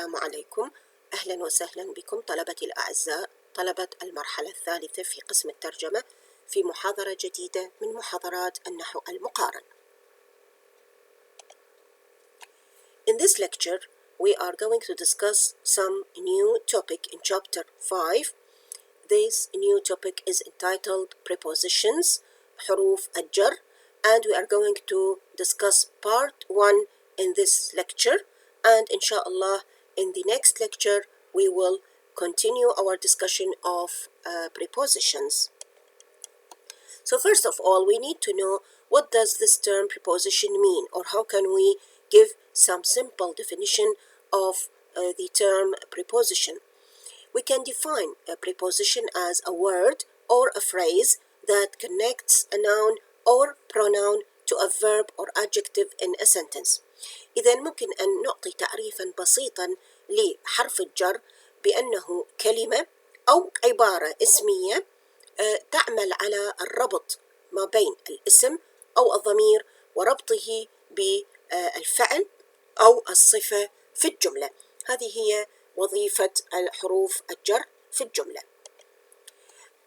السلام عليكم. أهلا وسهلا بكم طلبتي الأعزاء، طلبة المرحلة الثالثة في قسم الترجمة، في محاضرة جديدة من محاضرات النحو المقارن. In this lecture, we are going to discuss some new topic in chapter 5. This new topic is entitled Prepositions, حروف الجر, and we are going to discuss part 1 in this lecture, and inshallah in the next lecture we will continue our discussion of prepositions. So first of all, we need to know what does this term preposition mean, or how can we give some simple definition of the term preposition. We can define a preposition as a word or a phrase that connects a noun or pronoun to a verb or adjective in a sentence. إذا ممكن أن نعطي تعريفا بسيطا لحرف الجر بأنه كلمة أو عبارة اسمية تعمل على الربط ما بين الاسم أو الضمير وربطه بالفعل أو الصفة في الجملة. هذه هي وظيفة حروف الجر في الجملة.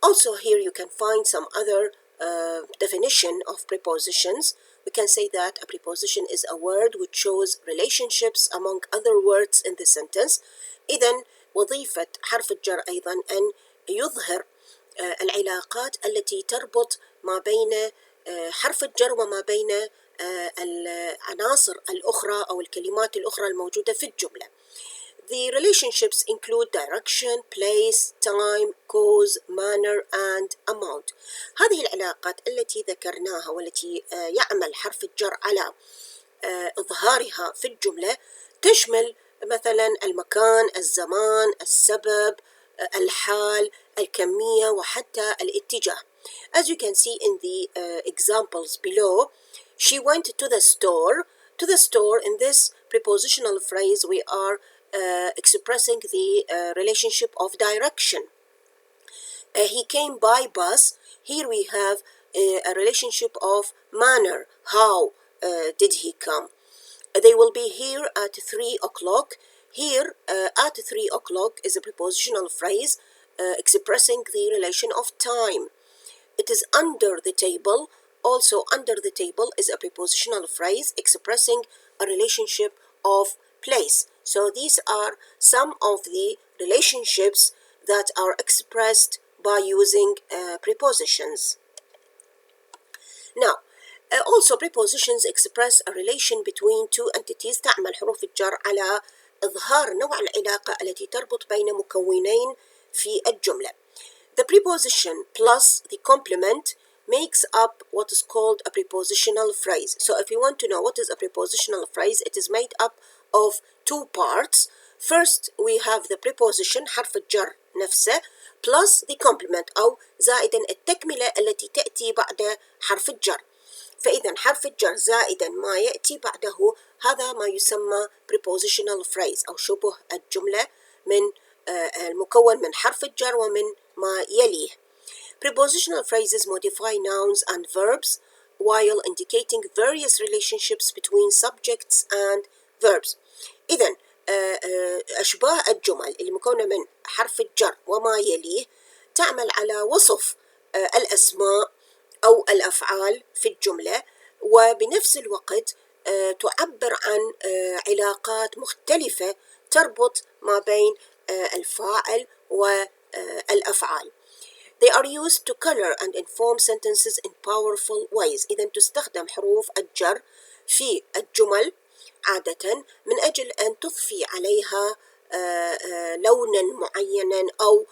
Also here you can find some other definition of prepositions. We can say that a preposition is a word which shows relationships among other words in the sentence. إذن وظيفة حرف الجر أيضا أن يظهر العلاقات التي تربط ما بين حرف الجر وما بين العناصر الأخرى أو الكلمات الأخرى الموجودة في الجملة. The relationships include direction, place, time, cause, manner, and amount. هذه العلاقات التي ذكرناها والتي يعمل حرف الجر على إظهارها في الجملة تشمل مثلا المكان، الزمان، السبب، الحال، الكمية وحتى الاتجاه. As you can see in the examples below, she went to the store. To the store, in this prepositional phrase we are expressing the relationship of direction. He came by bus. Here we have a relationship of manner. How did he come? They will be here at 3 o'clock. Here at 3 o'clock is a prepositional phrase expressing the relation of time. It is under the table. Also under the table is a prepositional phrase expressing a relationship of place. So these are some of the relationships that are expressed by using prepositions. Now, also prepositions express a relation between two entities. تعمل حروف الجر على إظهار نوع العلاقة التي تربط بين مكونين في الجملة. The preposition plus the complement makes up what is called a prepositional phrase. So if you want to know what is a prepositional phrase, it is made up of two parts. First we have the preposition حرف الجر نفسه plus the complement أو زائدا التكملة التي تأتي بعد حرف الجر. فإذا حرف الجر زائدا ما يأتي بعده هذا ما يسمى prepositional phrase أو شبه الجملة من المكون من حرف الجر ومن ما يليه. Prepositional phrases modify nouns and verbs while indicating various relationships between subjects and verbs. إذن أشباه الجمل اللي مكونة من حرف الجر وما يليه تعمل على وصف الأسماء أو الأفعال في الجملة، وبنفس الوقت تعبر عن علاقات مختلفة تربط ما بين الفاعل والأفعال. They are used to color and inform sentences in powerful ways. إذن تستخدم حروف الجر في الجمل عادة من أجل أن تضفي عليها لونا معينا أو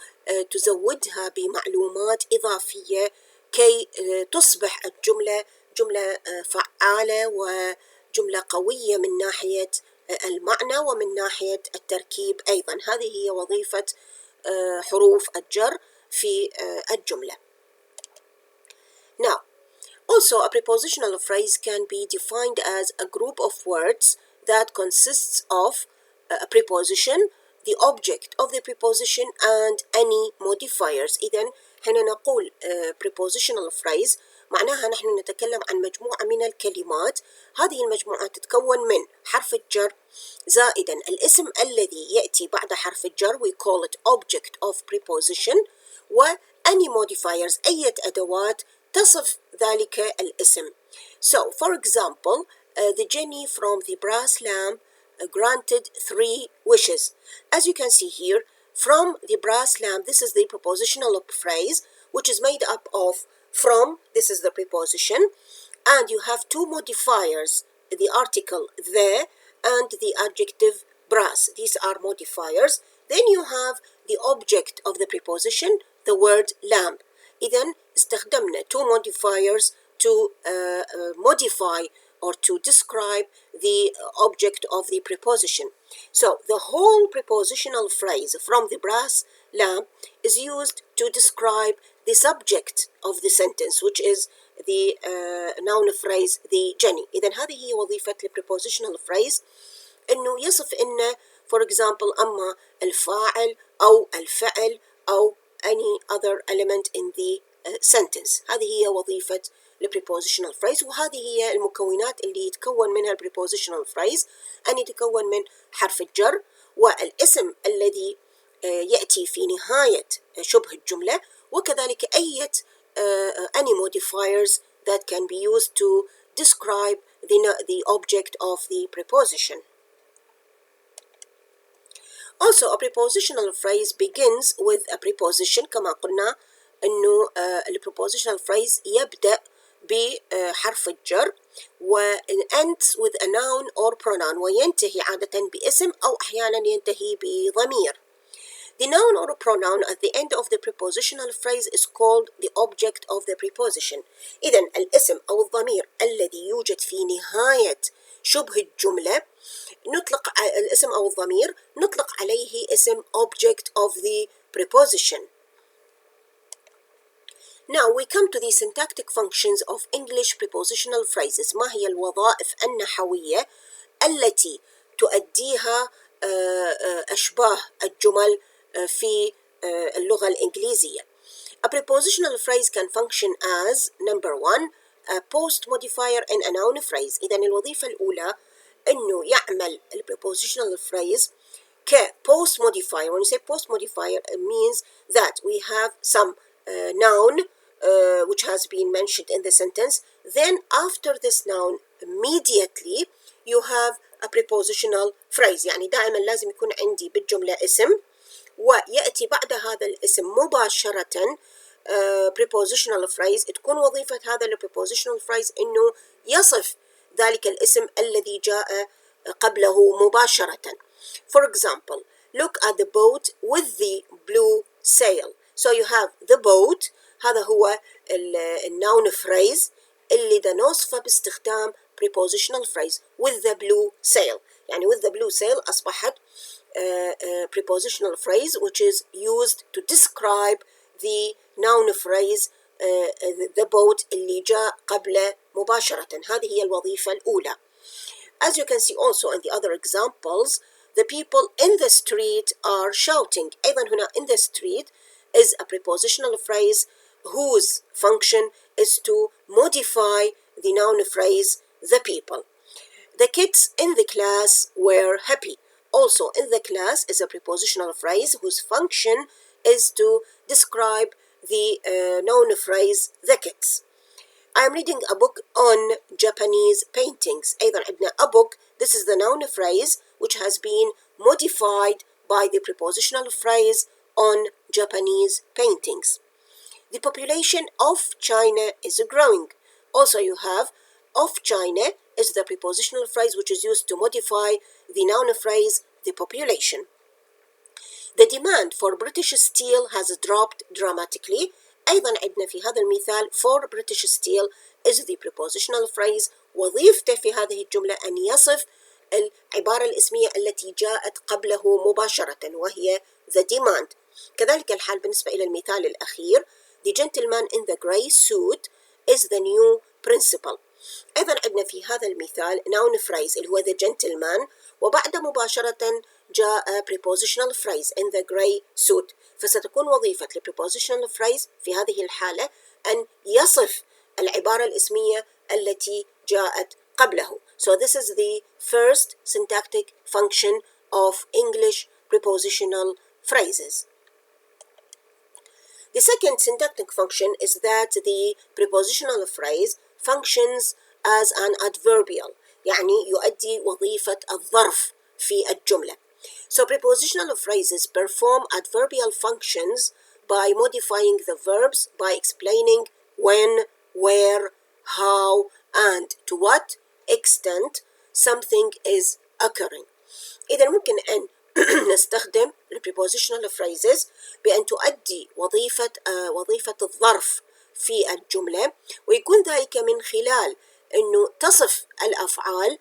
تزودها بمعلومات إضافية كي تصبح الجملة جملة فعالة وجملة قوية من ناحية المعنى ومن ناحية التركيب أيضا. هذه هي وظيفة حروف الجر في الجملة. Now, also a prepositional phrase can be defined as a group of words that consists of a preposition, the object of the preposition, and any modifiers. إذن حين نقول prepositional phrase معناها نحن نتكلم عن مجموعة من الكلمات، هذه المجموعات تتكون من حرف الجر زائدا الاسم الذي يأتي بعد حرف الجر we call it object of preposition، و any modifiers أي أدوات تصف ذلك الاسم. So for example the genie from the brass lamp granted 3 wishes. As you can see here, from the brass lamp, this is the prepositional phrase which is made up of from, this is the preposition, and you have 2 modifiers, the article the and the adjective brass. These are modifiers. Then you have the object of the preposition, the word lamp. إذن استخدمنا 2 modifiers to modify or to describe the object of the preposition. So the whole prepositional phrase from the brass lamp is used to describe the subject of the sentence, which is the noun phrase the genie. إذن هذه هي وظيفة prepositional phrase، إنه يصف إن for example أما الفاعل أو الفعل أو any other element in the sentence. هذه هي وظيفة prepositional phrase، وهذه هي المكونات اللي يتكون منها prepositional phrase، أن يتكون من حرف الجر والاسم الذي يأتي في نهاية شبه الجملة، وكذلك أي any modifiers that can be used to describe the object of the preposition. Also, a prepositional phrase begins with a preposition. كما قلنا إنه prepositional phrase يبدأ بحرف الجر و ends with a noun or pronoun، وينتهي عادة باسم أو أحيانا ينتهي بضمير. The noun or pronoun at the end of the prepositional phrase is called the object of the preposition. إذن الاسم أو الضمير الذي يوجد في نهاية شبه الجملة نطلق الاسم أو الضمير نطلق عليه اسم object of the preposition. Now we come to the syntactic functions of English prepositional phrases. ما هي الوظائف النحوية التي تؤديها أشباه الجمل في اللغة الإنجليزية؟ A prepositional phrase can function as number 1 a post modifier in a noun phrase. إذن الوظيفة الأولى إنه يعمل prepositional phrase post modifier. When you say post modifier, it means that we have some noun which has been mentioned in the sentence. Then after this noun immediately you have a prepositional phrase. يعني دائما لازم يكون عندي بالجملة اسم ويأتي بعد هذا الاسم مباشرة prepositional phrase. تكون وظيفة هذا prepositional phrase إنه يصف ذلك الاسم الذي جاء قبله مباشرة. For example, look at the boat with the blue sail. So you have the boat، هذا هو الnoun phrase اللي دا نوصفه باستخدام prepositional phrase with the blue sail. يعني with the blue sail أصبحت prepositional phrase which is used to describe the noun phrase the boat اللي جاء قبل مباشرة. هذه هي الوظيفة الأولى. As you can see also in the other examples, the people in the street are shouting. أيضا هنا in the street is a prepositional phrase whose function is to modify the noun phrase the people. The kids in the class were happy. Also in the class is a prepositional phrase whose function is to describe the noun phrase the kids. I am reading a book on Japanese paintings. أيضا عندنا a book. This is the noun phrase which has been modified by the prepositional phrase on Japanese paintings. The population of China is growing. Also you have of China is the prepositional phrase which is used to modify the noun phrase the population. The demand for British steel has dropped dramatically. أيضا عندنا في هذا المثال for British steel is the prepositional phrase. وظيفته في هذه الجملة أن يصف العبارة الاسمية التي جاءت قبله مباشرة وهي the demand. كذلك الحال بالنسبة إلى المثال الأخير the gentleman in the grey suit is the new principal. أيضا عندنا في هذا المثال noun phrase اللي هو the gentleman وبعد مباشرة جاء prepositional phrase in the grey suit. فستكون وظيفة prepositional phrase في هذه الحالة أن يصف العبارة الاسمية التي جاءت قبله. So this is the first syntactic function of English prepositional phrases. The second syntactic function is that the prepositional phrase functions as an adverbial، يعني يؤدي وظيفة الظرف في الجملة. So prepositional phrases perform adverbial functions by modifying the verbs by explaining when, where, how, and to what extent something is occurring. إذا ممكن أن نستخدم prepositional phrases بأن تؤدي وظيفة الظرف في الجملة، ويكون ذلك من خلال أنه تصف الأفعال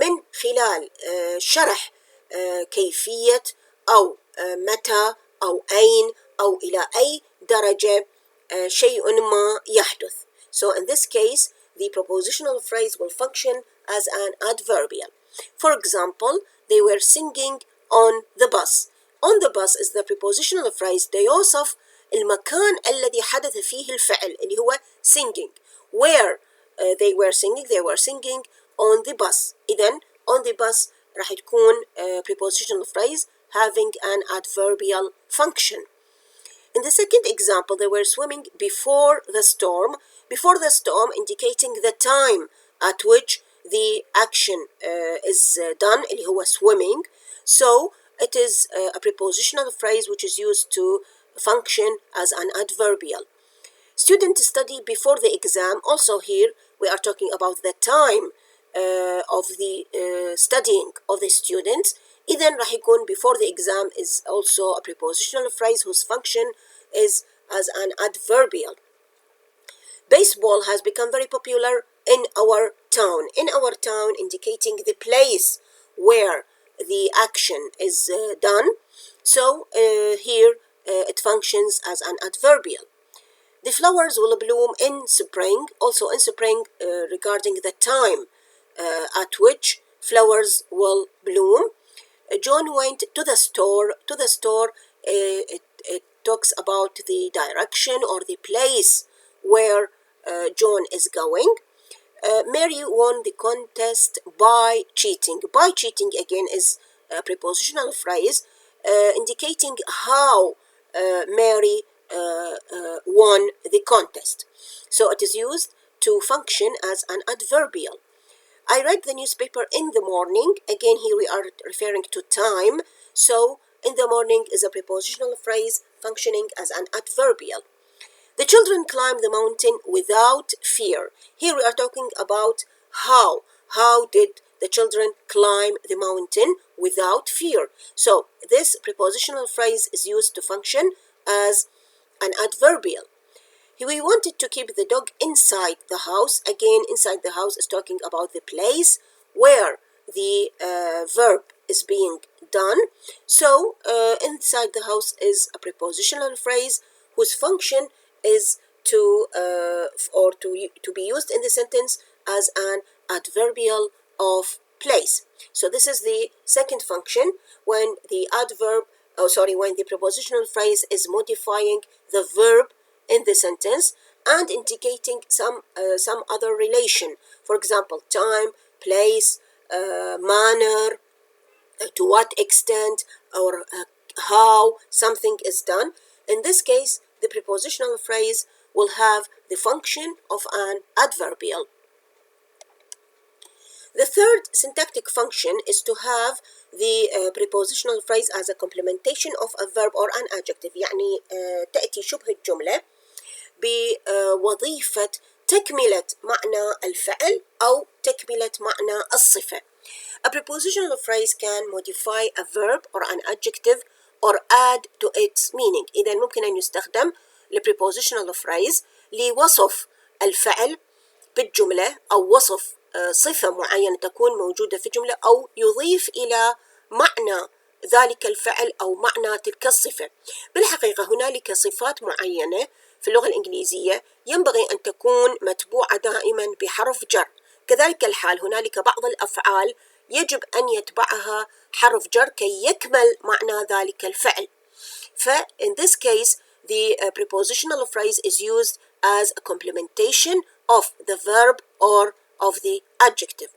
من خلال شرح كيفية أو متى أو أين أو إلى أي درجة شيء ما يحدث. So in this case, the prepositional phrase will function as an adverbial. For example, they were singing on the bus. On the bus is the prepositional phrase يوصف المكان الذي حدث فيه الفعل اللي هو singing. Where they were singing on the bus. إذن on the bus راح تكون prepositional phrase having an adverbial function. In the second example, they were swimming before the storm. Before the storm indicating the time at which the action is done اللي هو swimming. So it is a prepositional phrase which is used to function as an adverbial. Students study before the exam. Also here we are talking about the time of the studying of the students. إذن راح يكون before the exam is also a prepositional phrase whose function is as an adverbial. Baseball has become very popular in our town. In our town indicating the place where the action is done. So here it functions as an adverbial. The flowers will bloom in spring. Also in spring regarding the time at which flowers will bloom. John went to the store. To the store it talks about the direction or the place where John is going. Mary won the contest by cheating. By cheating again is a prepositional phrase indicating how Mary won the contest. So it is used to function as an adverbial. I read the newspaper in the morning. Again here we are referring to time. So in the morning is a prepositional phrase functioning as an adverbial. The children climbed the mountain without fear. Here we are talking about how. How did the children climb the mountain without fear? So this prepositional phrase is used to function as an adverbial. We wanted to keep the dog inside the house. Again, inside the house is talking about the place where the verb is being done. So inside the house is a prepositional phrase whose function is to be used in the sentence as an adverbial of place. So this is the second function when the when the prepositional phrase is modifying the verb in the sentence and indicating some other relation. For example, time, place, manner, to what extent, or how something is done. In this case, the prepositional phrase will have the function of an adverbial. The third syntactic function is to have the prepositional phrase as a complementation of a verb or an adjective. يعني تأتي شبه الجملة بوظيفة تكملة معنى الفعل أو تكملة معنى الصفة. A prepositional phrase can modify a verb or an adjective or add to its meaning. إذا ممكن أن يستخدم prepositional phrase لوصف الفعل بالجملة أو وصف صفة معينة تكون موجودة في الجملة أو يضيف إلى معنى ذلك الفعل أو معنى تلك الصفة. بالحقيقة هنالك صفات معينة في اللغة الإنجليزية ينبغي أن تكون متبوعة دائما بحرف جر. كذلك الحال هنالك بعض الأفعال يجب أن يتبعها حرف جر كي يكمل معنى ذلك الفعل. In this case the prepositional phrase is used as a complementation of the verb or of the adjective.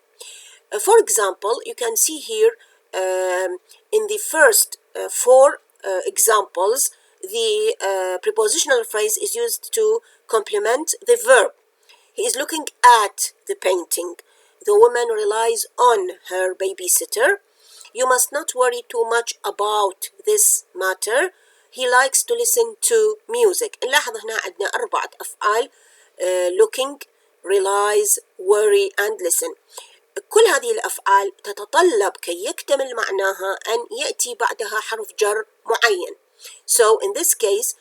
For example, you can see here in the first four examples, the prepositional phrase is used to complement the verb. He is looking at the painting. The woman relies on her babysitter. You must not worry too much about this matter. He likes to listen to music. نلاحظ هنا عندنا 4 أفعال looking, relies, worry and listen. كل هذه الأفعال تتطلب كي يكتمل معناها أن يأتي بعدها حرف جر معين. So in this case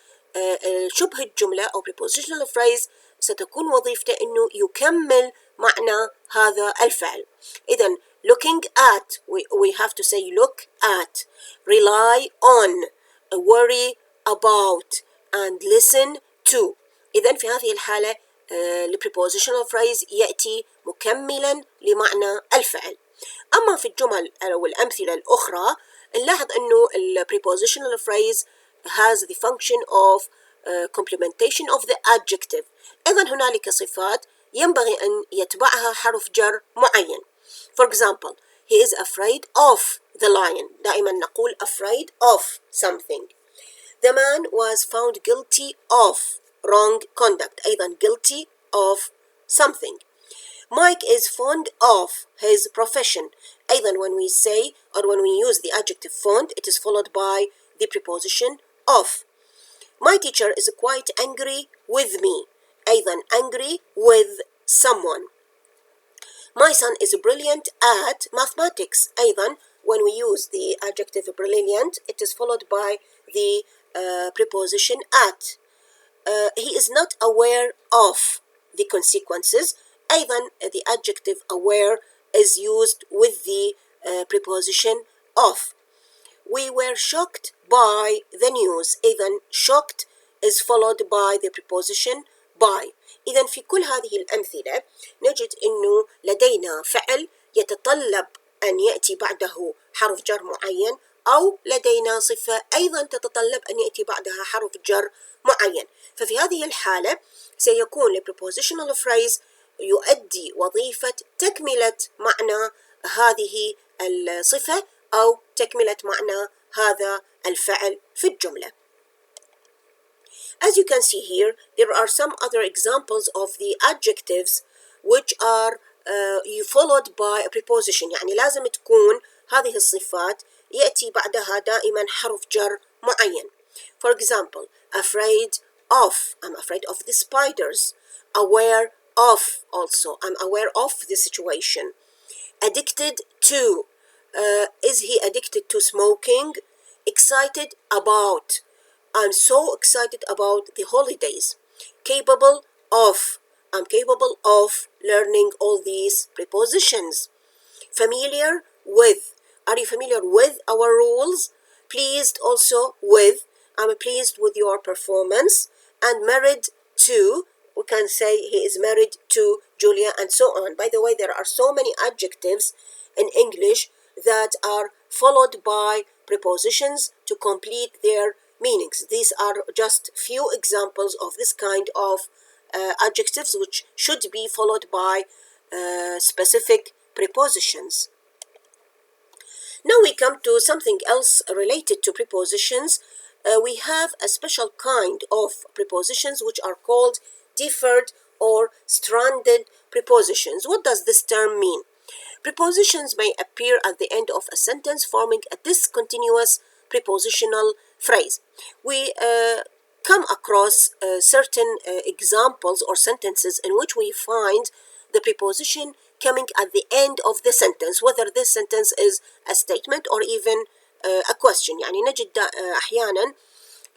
شبه الجملة أو prepositional phrase ستكون وظيفته أنه يكمل معنى هذا الفعل. إذن looking at, we have to say look at, rely on, worry about and listen to. إذن في هذه الحالة prepositional phrase يأتي مكملا لمعنى الفعل. أما في الجمل أو الأمثلة الأخرى نلاحظ أنه prepositional phrase has the function of complementation of the adjective. أيضا هنالك صفات ينبغي أن يتبعها حرف جر معين. For example, he is afraid of the lion. دائما نقول afraid of something. The man was found guilty of wrong conduct. أيضا guilty of something. Mike is fond of his profession. أيضا when we say or when we use the adjective fond, it is followed by the preposition of. My teacher is quite angry with me. أيضا angry with someone. My son is brilliant at mathematics. أيضا when we use the adjective brilliant, it is followed by the preposition at. He is not aware of the consequences. أيضا the adjective aware is used with the preposition of. We were shocked by the news. إذن shocked is followed by the preposition by. إذن في كل هذه الأمثلة نجد أنه لدينا فعل يتطلب أن يأتي بعده حرف جر معين، أو لدينا صفة أيضا تتطلب أن يأتي بعدها حرف جر معين. ففي هذه الحالة سيكون prepositional phrase يؤدي وظيفة تكملة معنى هذه الصفة أو تكملة معنى هذا الفعل في الجملة. As you can see here, there are some other examples of the adjectives which are followed by a preposition. يعني لازم تكون هذه الصفات يأتي بعدها دائما حرف جر معين. For example, afraid of, I'm afraid of the spiders. Aware of, also, I'm aware of the situation. Addicted to, is he addicted to smoking? Excited about, I'm so excited about the holidays. Capable of, I'm capable of learning all these prepositions. Familiar with, are you familiar with our rules? Pleased also with, I'm pleased with your performance. And married to, we can say he is married to Julia, and so on. By the way, there are so many adjectives in English that are followed by prepositions to complete their meanings. These are just few examples of this kind of adjectives which should be followed by specific prepositions. Now we come to something else related to prepositions. We have a special kind of prepositions which are called deferred or stranded prepositions. What does this term mean? Prepositions may appear at the end of a sentence forming a discontinuous prepositional phrase. We come across certain examples or sentences in which we find the preposition coming at the end of the sentence, whether this sentence is a statement or even a question. يعني نجد أحيانا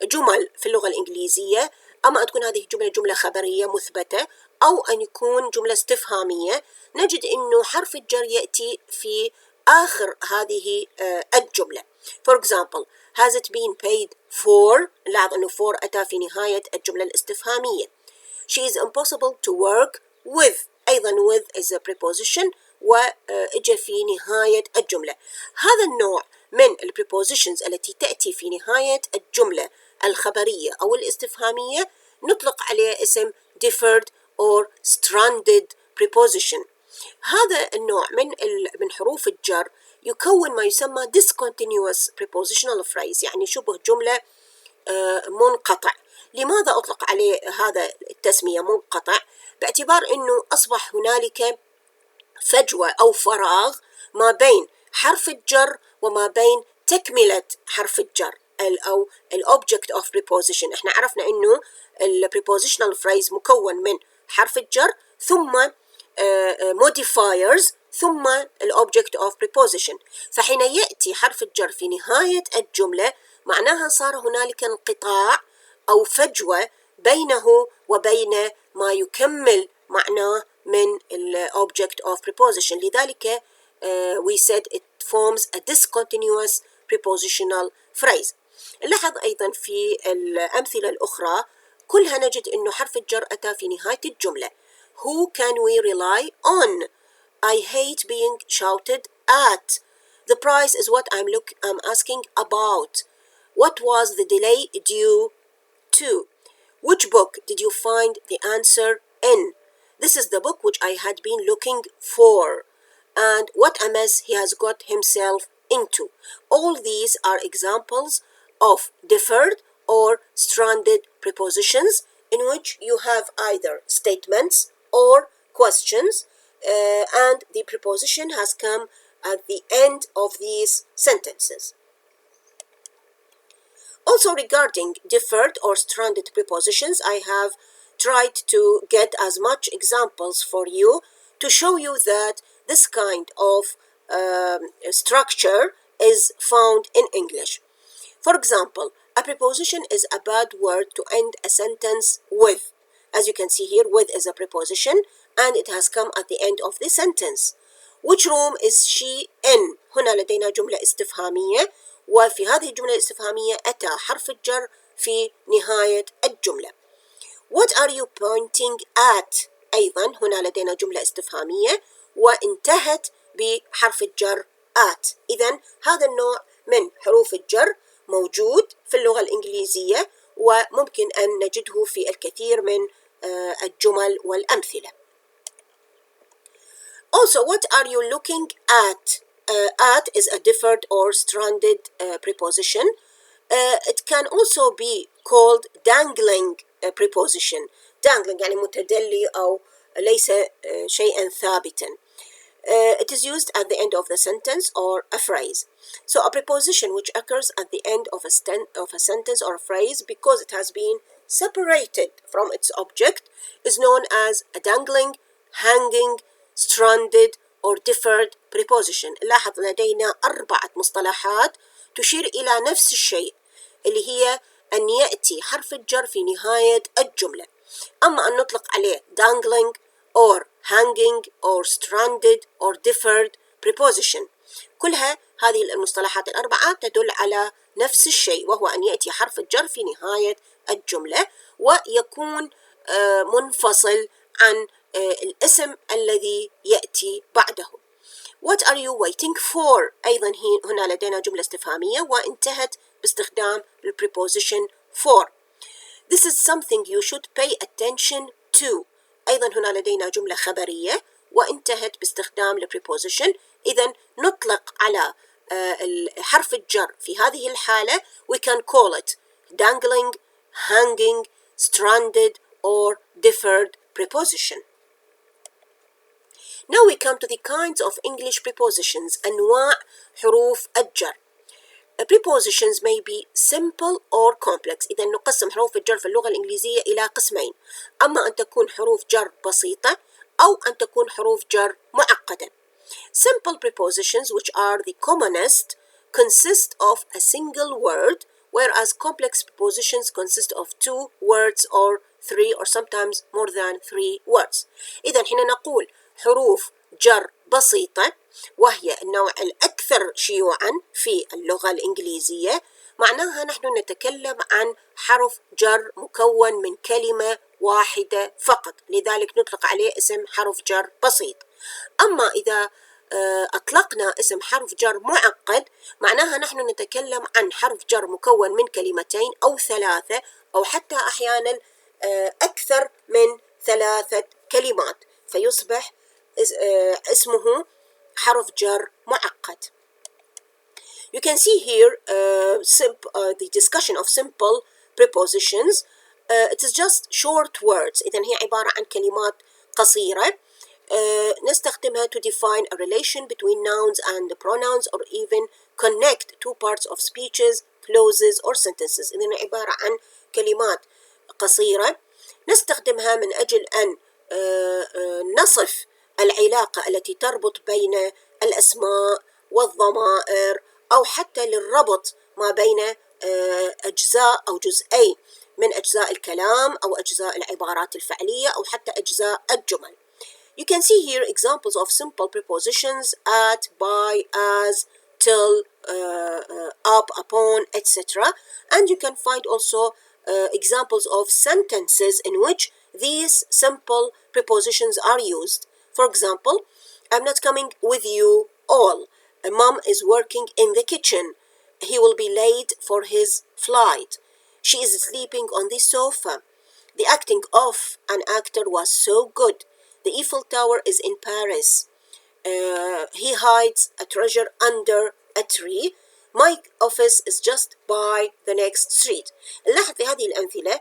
جمل في اللغة الإنجليزية أما أن تكون هذه الجملة جملة خبرية مثبتة أو أن يكون جملة استفهامية، نجد أنه حرف الجر يأتي في آخر هذه الجملة. For example, has it been paid for؟ نلاحظ أنه for أتى في نهاية الجملة الاستفهامية. She is impossible to work with. أيضا with is a preposition وإجا في نهاية الجملة. هذا النوع من prepositions التي تأتي في نهاية الجملة الخبرية أو الاستفهامية نطلق عليه اسم deferred or stranded preposition. هذا النوع من حروف الجر يكون ما يسمى discontinuous prepositional phrase، يعني شبه جملة منقطع. لماذا أطلق عليه هذا التسمية منقطع؟ باعتبار أنه أصبح هنالك فجوة أو فراغ ما بين حرف الجر وما بين تكملة حرف الجر أو object of preposition. احنا عرفنا أنه prepositional phrase مكون من حرف الجر ثم modifiers ثم object of preposition. فحين يأتي حرف الجر في نهاية الجملة معناها صار هنالك انقطاع أو فجوة بينه وبين ما يكمل معناه من object of preposition. لذلك we said it forms a discontinuous prepositional phrase. نلاحظ أيضا في الأمثلة الأخرى كلها نجد أنه حرف الجر أتى في نهاية الجملة. Who can we rely on? I hate being shouted at. The price is what I'm asking about. What was the delay due to? Which book did you find the answer in? This is the book which I had been looking for. And what a mess he has got himself into. All these are examples of deferred or stranded prepositions in which you have either statements or questions, and the preposition has come at the end of these sentences. Also, regarding deferred or stranded prepositions, I have tried to get as much examples for you to show you that this kind of structure is found in English. For example, a preposition is a bad word to end a sentence with. As you can see here, with is a preposition and it has come at the end of the sentence. Which room is she in? هنا لدينا جملة استفهامية، وفي هذه الجملة الاستفهامية أتى حرف الجر في نهاية الجملة. What are you pointing at? أيضا هنا لدينا جملة استفهامية وانتهت بحرف الجر at. إذن هذا النوع من حروف الجر موجود في اللغة الإنجليزية وممكن أن نجده في الكثير من الجمل والأمثلة. Also, what are you looking at? At is a deferred or stranded preposition. It can also be called dangling preposition. Dangling يعني متدلي أو ليس شيئا ثابتا. It is used at the end of the sentence or a phrase. So a preposition which occurs at the end of a sentence or a phrase because it has been separated from its object is known as a dangling, hanging, stranded or deferred preposition. لاحظ لدينا 4 مصطلحات تشير إلى نفس الشيء اللي هي أن يأتي حرف الجر في نهاية الجملة. أما أن نطلق عليه dangling or hanging or stranded or deferred preposition. كلها هذه المصطلحات ال4 تدل على نفس الشيء، وهو أن يأتي حرف الجر في نهاية الجملة ويكون منفصل عن الاسم الذي يأتي بعده. What are you waiting for? أيضا هنا لدينا جملة استفهامية وانتهت باستخدام preposition for. This is something you should pay attention to. أيضا هنا لدينا جملة خبرية وانتهت باستخدام preposition. إذا نطلق على حرف الجر في هذه الحالة we can call it dangling, hanging, stranded or deferred preposition. Now we come to the kinds of English prepositions. أنواع حروف الجر. Prepositions may be simple or complex. إذا نقسم حروف الجر في اللغة الإنجليزية إلى قسمين، أما أن تكون حروف جر بسيطة أو أن تكون حروف جر معقدة. Simple prepositions, which are the commonest, consist of a single word, whereas complex prepositions consist of 2 words or 3 or sometimes more than 3 words. إذا حين نقول حروف جر بسيطة وهي النوع الأكثر شيوعاً في اللغة الإنجليزية، معناها نحن نتكلم عن حرف جر مكون من كلمة واحدة فقط، لذلك نطلق عليه اسم حرف جر بسيط. أما إذا أطلقنا اسم حرف جر معقد معناها نحن نتكلم عن حرف جر مكون من كلمتين أو 3 أو حتى أحياناً أكثر من 3 كلمات، فيصبح اسمه حرف جر معقد. You can see here the discussion of simple prepositions. It is just short words. إذن هي عبارة عن كلمات قصيرة نستخدمها to define a relation between nouns and pronouns or even connect two parts of speeches, clauses or sentences. إذن عبارة عن كلمات قصيرة نستخدمها من أجل أن نصف العلاقة التي تربط بين الأسماء والضمائر، أو حتى للربط ما بين أجزاء أو جزئين من أجزاء الكلام أو أجزاء العبارات الفعلية أو حتى أجزاء الجمل. You can see here examples of simple prepositions: at, by, as, till, up, upon, etc. And you can find also examples of sentences in which these simple prepositions are used. For example, I'm not coming with you all. Mom is working in the kitchen. He will be late for his flight. She is sleeping on the sofa. The acting of an actor was so good. The Eiffel Tower is in Paris. He hides a treasure under a tree. My office is just by the next street. نلاحظ في هذه الأمثلة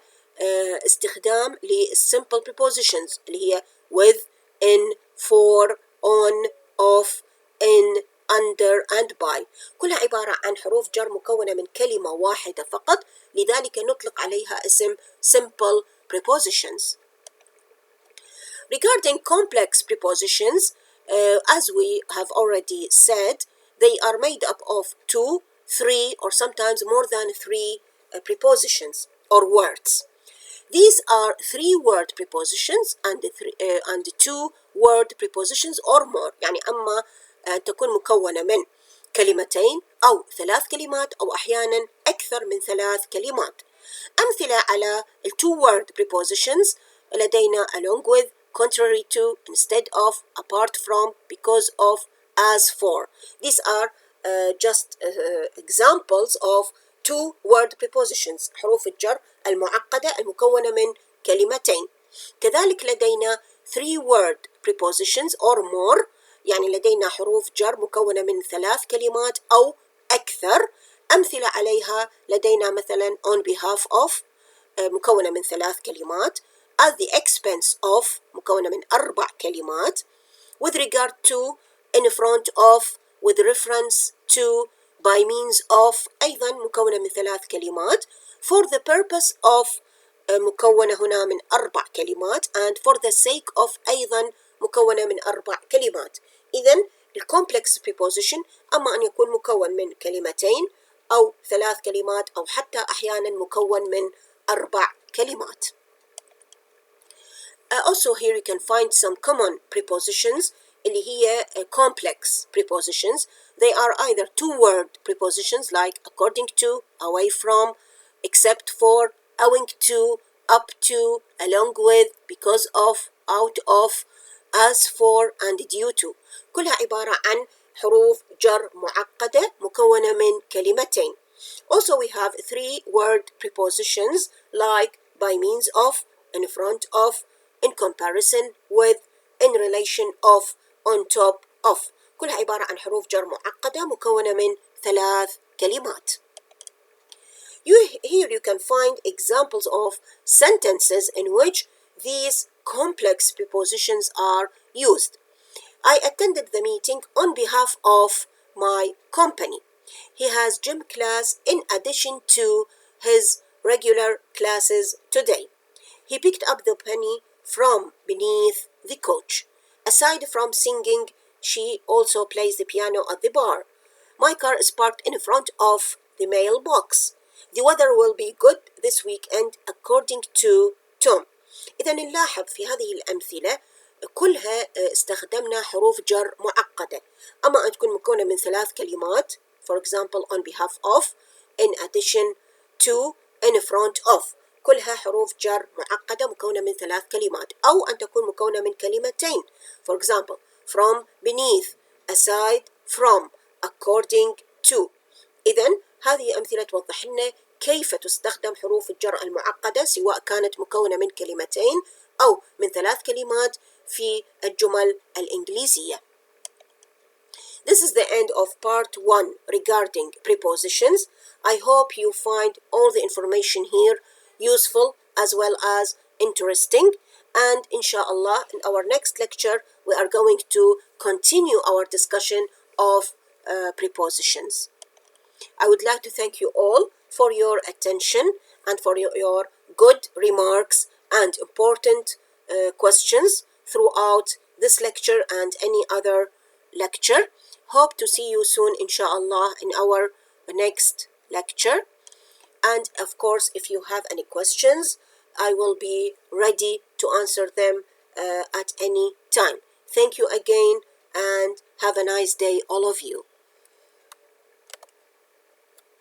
استخدام للsimple prepositions اللي هي with, in, for, on, of, in, under and by. كلها عبارة عن حروف جر مكونة من كلمة واحدة فقط، لذلك نطلق عليها اسم simple prepositions. Regarding complex prepositions, as we have already said, they are made up of 2, 3, or sometimes more than 3 prepositions or words. These are 3-word prepositions and 2-word prepositions or more. يعني أما تكون مكونة من كلمتين أو 3 كلمات أو أحيانا أكثر من 3 كلمات. أمثلة على 2-word prepositions لدينا along with, contrary to, instead of, apart from, because of, as for. These are just examples of 2-word prepositions، حروف الجر المعقدة المكونة من كلمتين. كذلك لدينا 3-word prepositions or more، يعني لدينا حروف جر مكونة من 3 كلمات أو أكثر. أمثلة عليها لدينا مثلا on behalf of مكونة من 3 كلمات، at the expense of مكونة من 4 كلمات، with regard to, in front of, with reference to, by means of أيضا مكونة من 3 كلمات، for the purpose of مكونة هنا من 4 كلمات، and for the sake of أيضا مكونة من 4 كلمات. إذن الcomplex preposition أما أن يكون مكون من كلمتين أو 3 كلمات أو حتى أحيانا مكون من 4 كلمات. Also here you can find some common prepositions اللي هي complex prepositions. They are either 2-word prepositions like according to, away from, except for, owing to, up to, along with, because of, out of, as for and due to. كلها عبارة عن حروف جر معقدة مكونة من كلمتين. Also we have 3-word prepositions like by means of, in front of, in comparison with, in relation of, on top of. كلها عبارة عن حروف جر معقدة مكونة من 3 كلمات. Here you can find examples of sentences in which these complex prepositions are used. I attended the meeting on behalf of my company. He has gym class in addition to his regular classes today. He picked up the penny from beneath the couch. Aside from singing, she also plays the piano at the bar. My car is parked in front of the mailbox. The weather will be good this weekend according to Tom. إذا نلاحظ في هذه الأمثلة كلها استخدمنا حروف جر معقدة، أما أن تكون مكونة من 3 كلمات for example on behalf of, in addition to, in front of. كلها حروف جر معقدة مكونة من 3 كلمات، أو أن تكون مكونة من كلمتين for example from, beneath, aside from, according to. إذن هذه أمثلة توضح لنا كيف تستخدم حروف الجر المعقدة سواء كانت مكونة من كلمتين أو من 3 كلمات في الجمل الإنجليزية. This is the end of part 1 regarding prepositions. I hope you find all the information here useful as well as interesting. And inshallah, in our next lecture, we are going to continue our discussion of prepositions. I would like to thank you all for your attention and for your good remarks and important questions throughout this lecture and any other lecture. Hope to see you soon, inshallah, in our next lecture. And of course, if you have any questions, I will be ready to answer them at any time. Thank you again and have a nice day, all of you.